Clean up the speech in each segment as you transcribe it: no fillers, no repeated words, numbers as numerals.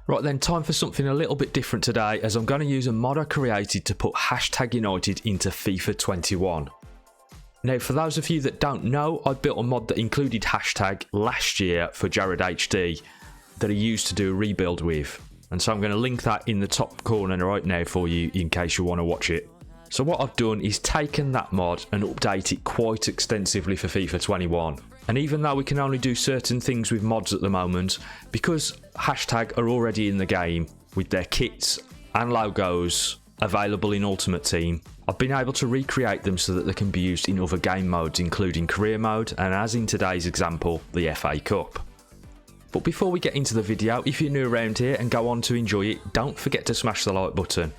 Right then, time for something a little bit different today, as I'm going to use a mod I created to put #United into FIFA 21. Now, for those of you that don't know, I built a mod that included hashtag last year for Jared HD that I used to do a rebuild with. And so I'm going to link that in the top corner right now for you in case you want to watch it. So what I've done is taken that mod and update it quite extensively for FIFA 21. And even though we can only do certain things with mods at the moment, because hashtag are already in the game with their kits and logos available in Ultimate Team, I've been able to recreate them so that they can be used in other game modes, including career mode and, as in today's example, the FA Cup. But before we get into the video, if you're new around here and go on to enjoy it, don't forget to smash the like button.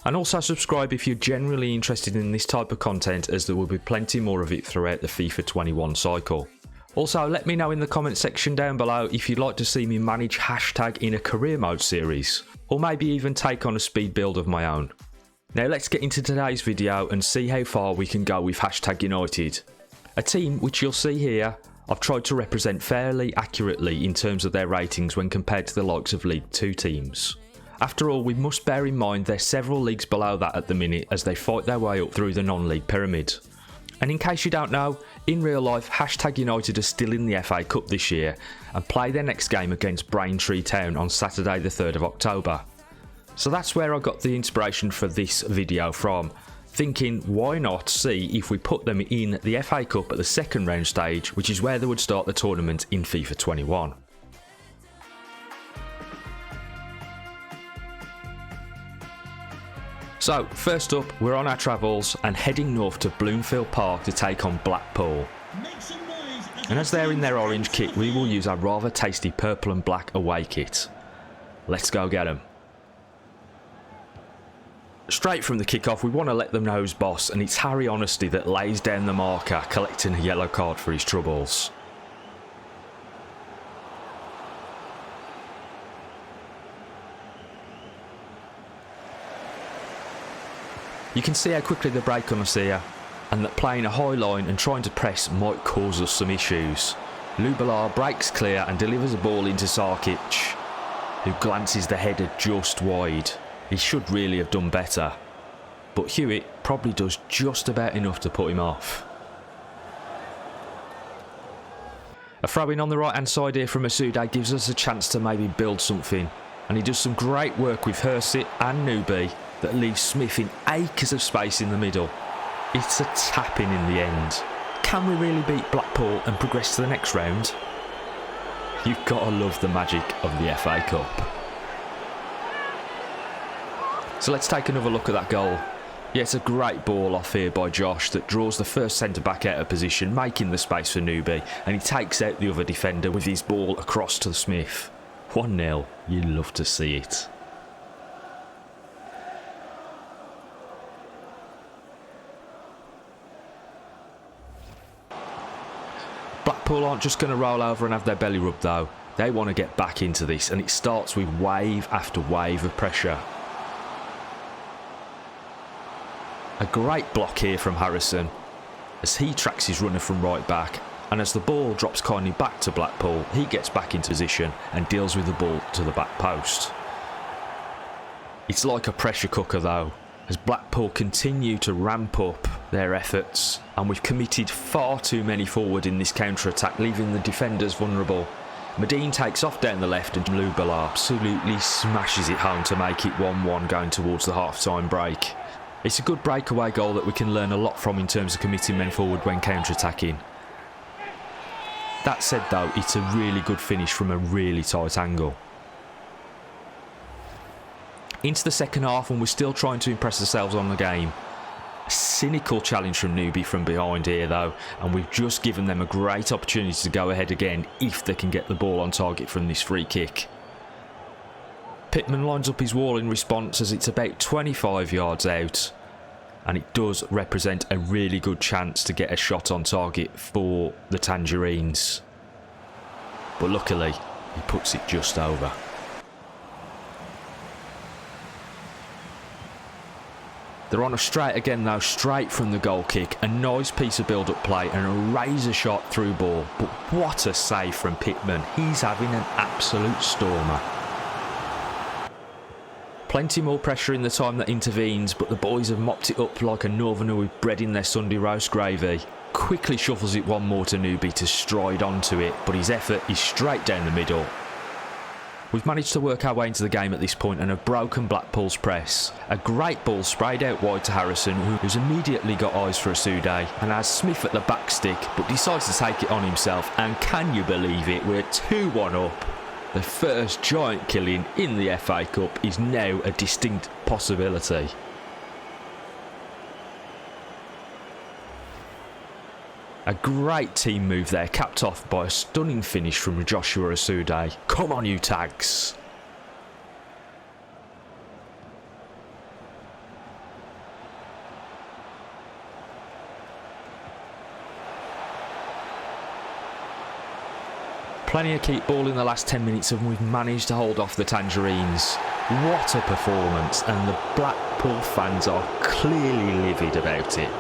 And also subscribe if you're generally interested in this type of content, as there will be plenty more of it throughout the FIFA 21 cycle. Also, let me know in the comment section down below if you'd like to see me manage hashtag in a career mode series, or maybe even take on a speed build of my own. Now let's get into today's video and see how far we can go with #United. A team which you'll see here, I've tried to represent fairly accurately in terms of their ratings when compared to the likes of League 2 teams. After all, we must bear in mind they're several leagues below that at the minute as they fight their way up through the non-league pyramid. And in case you don't know, in real life, #United are still in the FA Cup this year and play their next game against Braintree Town on Saturday the 3rd of October. So that's where I got the inspiration for this video from, thinking why not see if we put them in the FA Cup at the second round stage, which is where they would start the tournament in FIFA 21. So first up, we're on our travels and heading north to Bloomfield Park to take on Blackpool. And as they're in their orange kit, we will use our rather tasty purple and black away kit. Let's go get them. Straight from the kickoff, we want to let them know who's boss, and it's Harry Honesty that lays down the marker, collecting a yellow card for his troubles. You can see how quickly they break on us here, and that playing a high line and trying to press might cause us some issues. Lubelar breaks clear and delivers a ball into Sarkic, who glances the header just wide. He should really have done better, but Hewitt probably does just about enough to put him off. A throw in on the right hand side here from Masude gives us a chance to maybe build something, and he does some great work with Hersit and Newby that leaves Smith in acres of space in the middle. It's a tap-in the end. Can we really beat Blackpool and progress to the next round? You've got to love the magic of the FA Cup. So let's take another look at that goal. Yeah, it's a great ball off here by Josh that draws the first centre-back out of position, making the space for Newby, and he takes out the other defender with his ball across to Smith. 1-0, you love to see it. Blackpool aren't just going to roll over and have their belly rubbed though. They want to get back into this, and it starts with wave after wave of pressure. A great block here from Harrison as he tracks his runner from right back, and as the ball drops kindly back to Blackpool, he gets back into position and deals with the ball to the back post. It's like a pressure cooker though, as Blackpool continue to ramp up their efforts, and we've committed far too many forward in this counter-attack, leaving the defenders vulnerable. Medine takes off down the left and Lubelar absolutely smashes it home to make it 1-1 going towards the half-time break. It's a good breakaway goal that we can learn a lot from in terms of committing men forward when counter-attacking. That said though, it's a really good finish from a really tight angle. Into the second half, and we're still trying to impress ourselves on the game. A cynical challenge from Newby from behind here though, and we've just given them a great opportunity to go ahead again if they can get the ball on target from this free kick. Pittman lines up his wall in response as it's about 25 yards out, and it does represent a really good chance to get a shot on target for the Tangerines. But luckily, he puts it just over. They're on a straight again though, straight from the goal kick. A nice piece of build-up play and a razor shot through ball. But what a save from Pittman. He's having an absolute stormer. Plenty more pressure in the time that intervenes, but the boys have mopped it up like a northerner with bread in their Sunday roast gravy. Quickly shuffles it one more to Newby to stride onto it, but his effort is straight down the middle. We've managed to work our way into the game at this point and have broken Blackpool's press. A great ball sprayed out wide to Harrison, who's immediately got eyes for Asude and has Smith at the back stick, but decides to take it on himself, and can you believe it, we're 2-1 up. The first giant killing in the FA Cup is now a distinct possibility. A great team move there, capped off by a stunning finish from Joshua Asude. Come on, you tags! Plenty of keep ball in the last 10 minutes and we've managed to hold off the Tangerines. What a performance, and the Blackpool fans are clearly livid about it.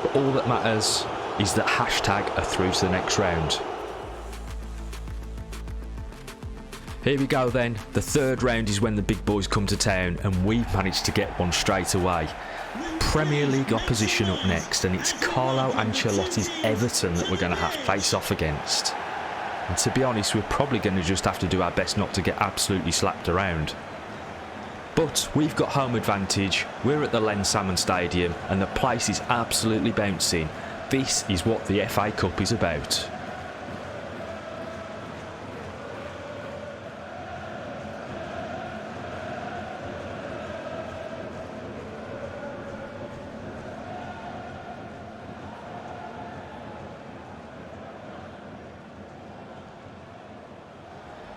But all that matters is that hashtag are through to the next round. Here we go then. The third round is when the big boys come to town, and we've managed to get one straight away. Premier League opposition up next, and it's Carlo Ancelotti's Everton that we're going to have to face off against. And to be honest, we're probably going to just have to do our best not to get absolutely slapped around. But we've got home advantage, we're at the Len Salmon Stadium, and the place is absolutely bouncing. This is what the FA Cup is about.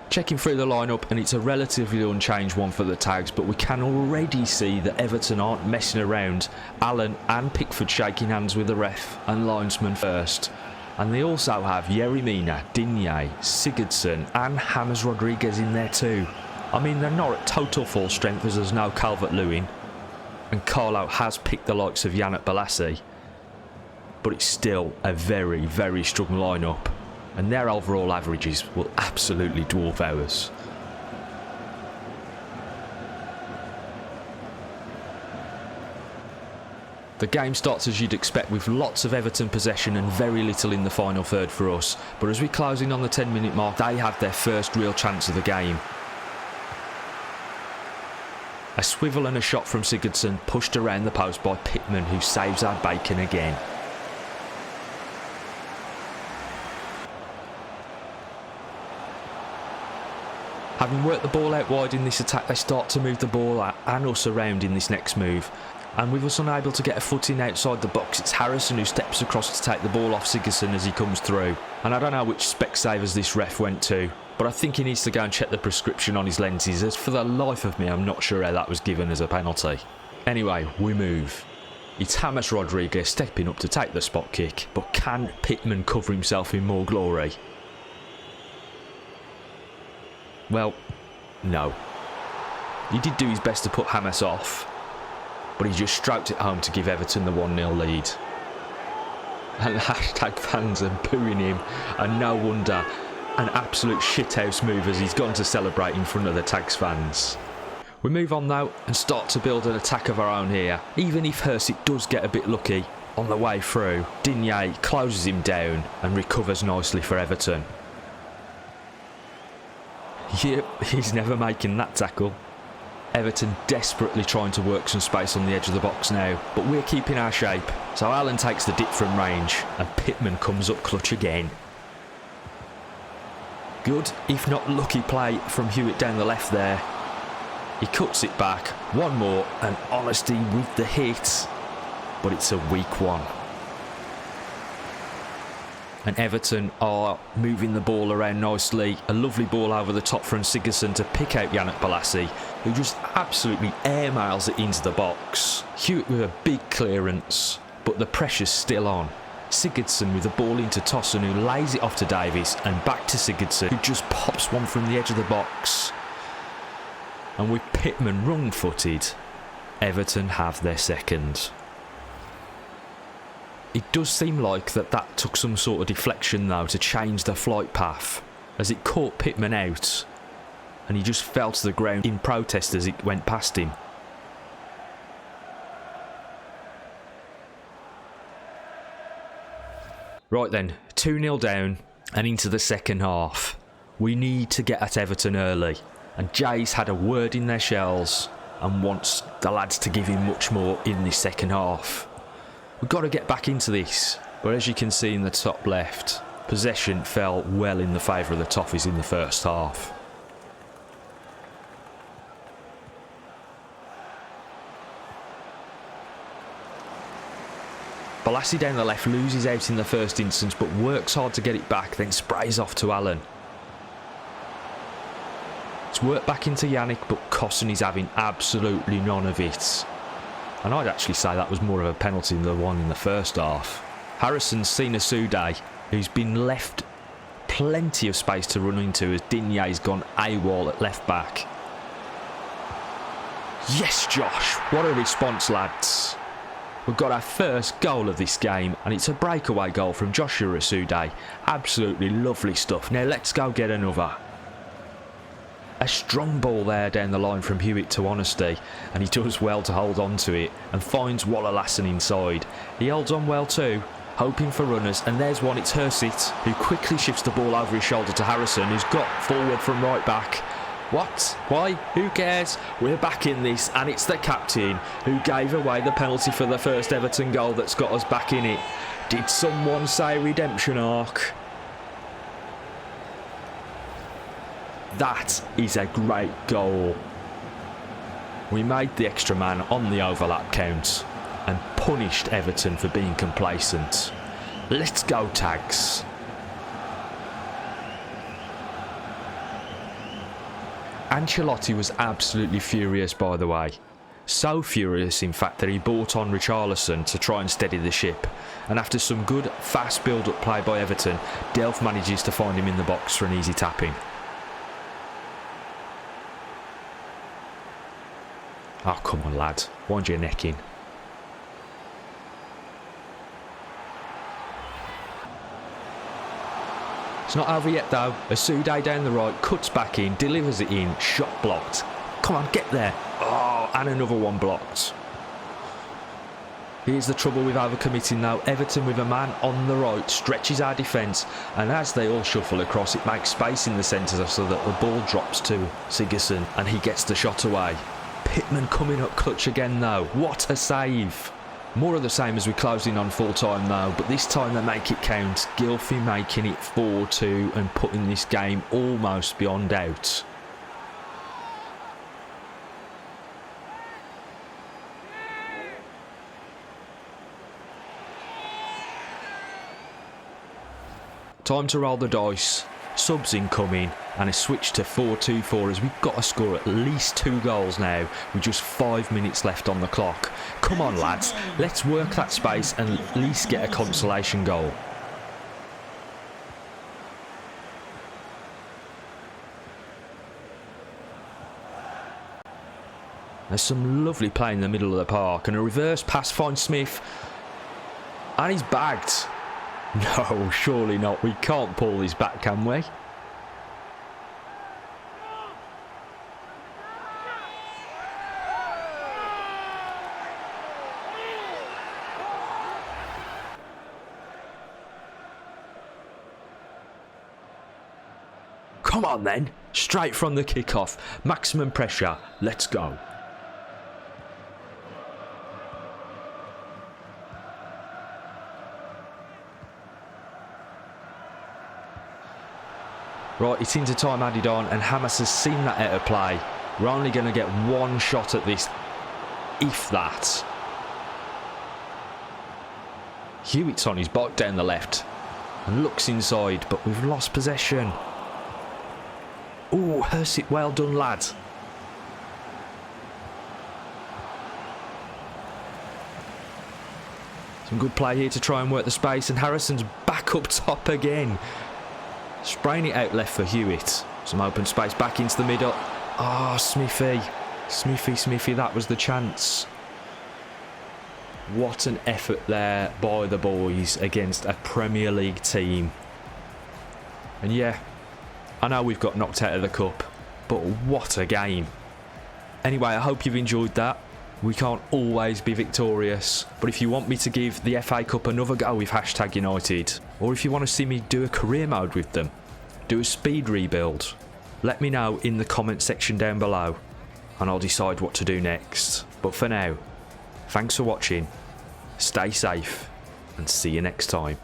Checking through the lineup, and it's a relatively unchanged one for the tags, but we can already see that Everton aren't messing around. Allen and Pickford shaking hands with the ref and linesman first. And they also have Yeremina, Digne, Sigurdsson and James Rodriguez in there too. I mean, they're not at total full strength as there's no Calvert-Lewin, and Carlo has picked the likes of Yannick Bolasie, but it's still a very, very strong lineup. And their overall averages will absolutely dwarf ours. The game starts as you'd expect, with lots of Everton possession and very little in the final third for us. But as we close in on the 10-minute mark, they have their first real chance of the game. A swivel and a shot from Sigurdsson, pushed around the post by Pittman, who saves our bacon again. Having worked the ball out wide in this attack, they start to move the ball out and us around in this next move. And with us unable to get a footing outside the box, it's Harrison who steps across to take the ball off Sigurdsson as he comes through. And I don't know which Specsavers this ref went to, but I think he needs to go and check the prescription on his lenses, as for the life of me I'm not sure how that was given as a penalty. Anyway, we move. It's James Rodriguez stepping up to take the spot kick, but can Pittman cover himself in more glory? Well, no. He did do his best to put James off, but he just stroked it home to give Everton the 1-0 lead. And the hashtag fans are booing him, and no wonder. An absolute shithouse move as he's gone to celebrate in front of the Tags fans. We move on though and start to build an attack of our own here. Even if Hurst does get a bit lucky on the way through, Digne closes him down and recovers nicely for Everton. Yep, he's never making that tackle. Everton desperately trying to work some space on the edge of the box now, but we're keeping our shape. So Allen takes the dip from range and Pittman comes up clutch again. Good, if not lucky play from Hewitt down the left there. He cuts it back, one more, and honesty with the hit, but it's a weak one. And Everton are moving the ball around nicely. A lovely ball over the top from Sigurdsson to pick out Yannick Bolasie, who just absolutely airmails it into the box. Hewitt with a big clearance, but the pressure's still on. Sigurdsson with the ball into Tosun, who lays it off to Davies, and back to Sigurdsson, who just pops one from the edge of the box. And with Pittman wrong-footed, Everton have their second. It does seem like that took some sort of deflection though to change the flight path, as it caught Pittman out, and he just fell to the ground in protest as it went past him. Right then, 2-0 down and into the second half. We need to get at Everton early, and Jay's had a word in their shells and wants the lads to give him much more in this second half. We've got to get back into this, but as you can see in the top left, possession fell well in the favour of the Toffees in the first half. Balassi down the left loses out in the first instance but works hard to get it back, then sprays off to Allen. It's worked back into Yannick, but Cosson is having absolutely none of it. And I'd actually say that was more of a penalty than the one in the first half. Harrison's seen Asude, who's been left plenty of space to run into as Digne's gone AWOL at left back. Yes, Josh, what a response, lads. We've got our first goal of this game, and it's a breakaway goal from Joshua Asude. Absolutely lovely stuff. Now let's go get another. A strong ball there down the line from Hewitt to Honesty, and he does well to hold on to it and finds Waller Lassen inside. He holds on well too, hoping for runners, and there's one, it's Hersit, who quickly shifts the ball over his shoulder to Harrison, who's got forward from right back. What? Why? Who cares? We're back in this, and it's the captain who gave away the penalty for the first Everton goal that's got us back in it. Did someone say redemption arc? That is a great goal. We made the extra man on the overlap count and punished Everton for being complacent. Let's go, Tags. Ancelotti was absolutely furious, by the way. So furious, in fact, that he brought on Richarlison to try and steady the ship. And after some good, fast build-up play by Everton, Delph manages to find him in the box for an easy tap-in. Oh, come on, lad. Wind your neck in. It's not over yet though. Asude down the right, cuts back in, delivers it in, shot blocked. Come on, get there. Oh, and another one blocked. Here's the trouble with overcommitting though. Everton with a man on the right stretches our defence, and as they all shuffle across, it makes space in the centre so that the ball drops to Sigurdsson and he gets the shot away. Pittman coming up clutch again though. What a save. More of the same as we closed in on full time though, but this time they make it count. Gylfi making it 4-2 and putting this game almost beyond doubt. Time to roll the dice. Subs incoming and a switch to 4-2-4 as we've got to score at least 2 goals now with just 5 minutes left on the clock. Come on lads, let's work that space and at least get a consolation goal. There's some lovely play in the middle of the park and a reverse pass finds Smith and he's bagged. No, surely not. We can't pull this back, can we? Come on then. Straight from the kickoff. Maximum pressure. Let's go. Right, it's into time added on and Hamas has seen that out of play. We're only going to get one shot at this, if that. Hewitt's on his bike down the left and looks inside, but we've lost possession. Oh, Hersit, well done, lad. Some good play here to try and work the space, and Harrison's back up top again. Spraying it out left for Hewitt. Some open space back into the middle. Ah, oh, Smithy. Smithy, that was the chance. What an effort there by the boys against a Premier League team. And yeah, I know we've got knocked out of the cup, but what a game. Anyway, I hope you've enjoyed that. We can't always be victorious, but if you want me to give the FA Cup another go with #United, or if you want to see me do a career mode with them, do a speed rebuild, let me know in the comment section down below and I'll decide what to do next. But for now, thanks for watching, stay safe and see you next time.